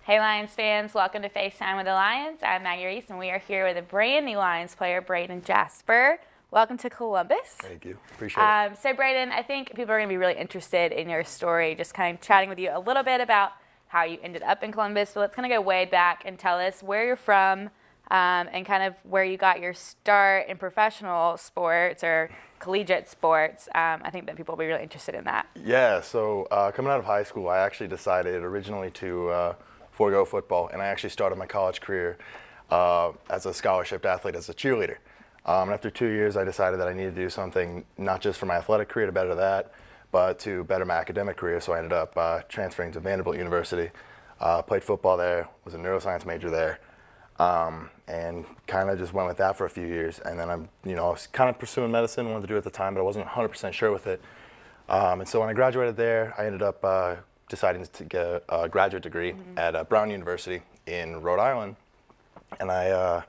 Hey Lions fans, welcome to Facetime with the Lions. I'm Maggie Reese, and we are here with a brand new Lions player, Bradyn Jasper. Welcome to Columbus. Thank you. Appreciate it. So Bradyn, I think people are going to be really interested in your story, just kind of chatting with you a little bit about how you ended up in Columbus. So let's kind of go way back and tell us where you're from and kind of where you got your start in professional sports or collegiate sports. I think that people will be really interested in that. Yeah, so coming out of high school, I actually decided originally to forego football, and I actually started my college career as a scholarship athlete, as a cheerleader. And after 2 years, I decided that I needed to do something not just for my athletic career to better that, but to better my academic career. So I ended up transferring to Vanderbilt University, played football there, was a neuroscience major there, and kind of just went with that for a few years. And then I was kind of pursuing medicine, wanted to do it at the time, but I wasn't 100% sure with it. And so when I graduated there, I ended up deciding to get a graduate degree at Brown University in Rhode Island, and I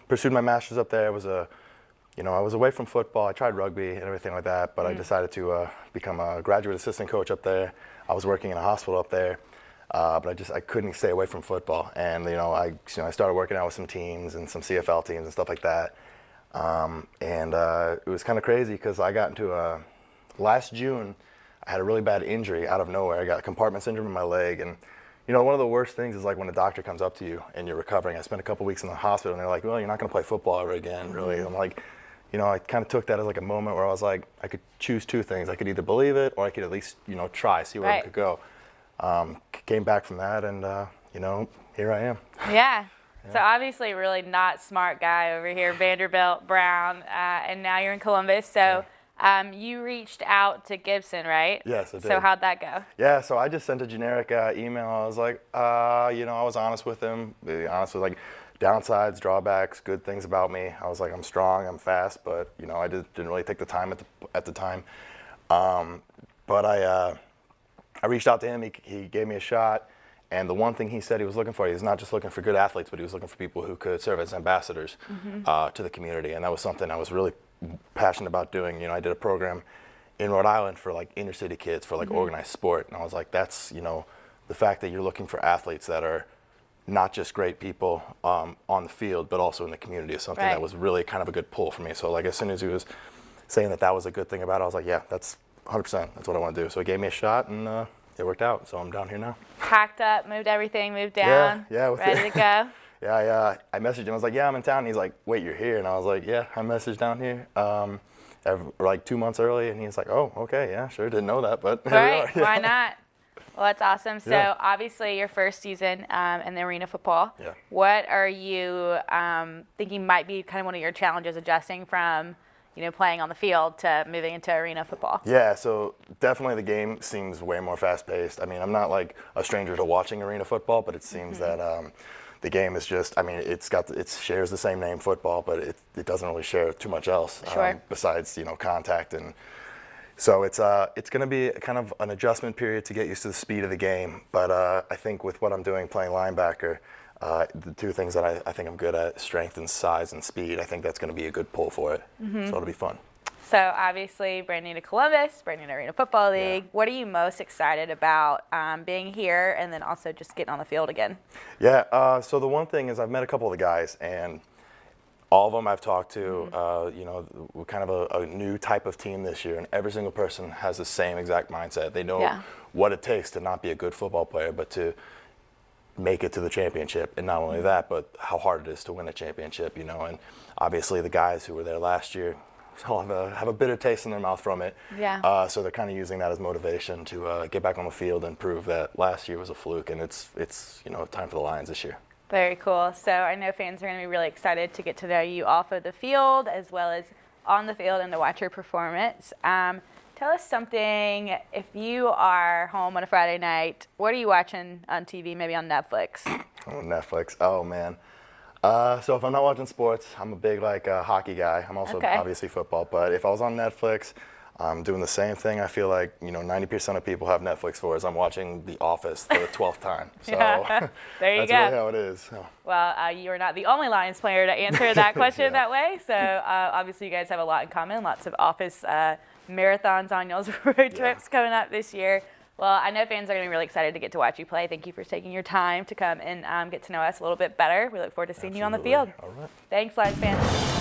pursued my master's up there. I was away from football. I tried rugby and everything like that, but I decided to become a graduate assistant coach up there. I was working in a hospital up there, but I couldn't stay away from football. And I started working out with some teams and some CFL teams and stuff like that. And it was kind of crazy because I got into last June. I had a really bad injury out of nowhere. I got compartment syndrome in my leg, and one of the worst things is like when a doctor comes up to you and you're recovering. I spent a couple weeks in the hospital, and they're like, "Well, you're not going to play football ever again, really." I'm like, I kind of took that as like a moment where I was like, I could choose two things. I could either believe it, or I could at least try, see where it could go. Came back from that, and here I am. Yeah. So obviously, really not smart guy over here, Vanderbilt, Brown, and now you're in Columbus. So. You reached out to Gibson, right? Yes, I did. So how'd that go? Yeah, so I just sent a generic email. I was like, I was honest with him, honest with like downsides, drawbacks, good things about me. I was like, I'm strong, I'm fast, but I just didn't really take the time at the time. But I reached out to him. He gave me a shot, and the one thing he said he was looking for, he was not just looking for good athletes, but he was looking for people who could serve as ambassadors to the community, and that was something I was really passionate about doing. I did a program in Rhode Island for like inner city kids for like organized sport, and I was like, that's the fact that you're looking for athletes that are not just great people on the field, but also in the community is something that was really kind of a good pull for me. So like as soon as he was saying that was a good thing about it, I was like, yeah, that's 100%. That's what I want to do. So he gave me a shot, and it worked out. So I'm down here now. Packed up, moved everything, moved down. Yeah, ready to go. Yeah, I messaged him. I was like, yeah, I'm in town. And he's like, wait, you're here? And I was like, yeah, I messaged down here like 2 months early. And he's like, oh, okay, yeah, sure, didn't know that, but right, why not? Well, that's awesome. So obviously your first season in the arena football. Yeah. What are you thinking might be kind of one of your challenges adjusting from playing on the field to moving into arena football? Yeah, so definitely the game seems way more fast-paced. I mean, I'm not like a stranger to watching arena football, but it seems that the game is just, it shares the same name, football, but it doesn't really share too much else besides, contact. And so it's going to be kind of an adjustment period to get used to the speed of the game. But I think with what I'm doing, playing linebacker, the two things that I think I'm good at, strength and size and speed, I think that's going to be a good pull for it. So it'll be fun. So obviously, brand new to Columbus, brand new to Arena Football League. Yeah. What are you most excited about being here and then also just getting on the field again? Yeah, so the one thing is I've met a couple of the guys, and all of them I've talked to, we're kind of a new type of team this year, and every single person has the same exact mindset. They know what it takes to not be a good football player, but to make it to the championship. And not only that, but how hard it is to win a championship, and obviously the guys who were there last year have a bitter taste in their mouth from it. Yeah. So they're kind of using that as motivation to get back on the field and prove that last year was a fluke, and it's time for the Lions this year. Very cool. So I know fans are going to be really excited to get to know you off of the field as well as on the field and to watch your performance. Tell us something, if you are home on a Friday night, what are you watching on TV, maybe on Netflix? Oh, Netflix. Oh, man. So if I'm not watching sports, I'm a big hockey guy. I'm also obviously football, but if I was on Netflix, I'm doing the same thing. I feel like 90% of people have Netflix for is I'm watching The Office for the 12th time. So there you that's go. really how it is. So. Well, you are not the only Lions player to answer that question that way. So obviously you guys have a lot in common. Lots of Office marathons on y'all's road trips coming up this year. Well, I know fans are going to be really excited to get to watch you play. Thank you for taking your time to come and get to know us a little bit better. We look forward to seeing you on the field. All right. Thanks, Lions fans.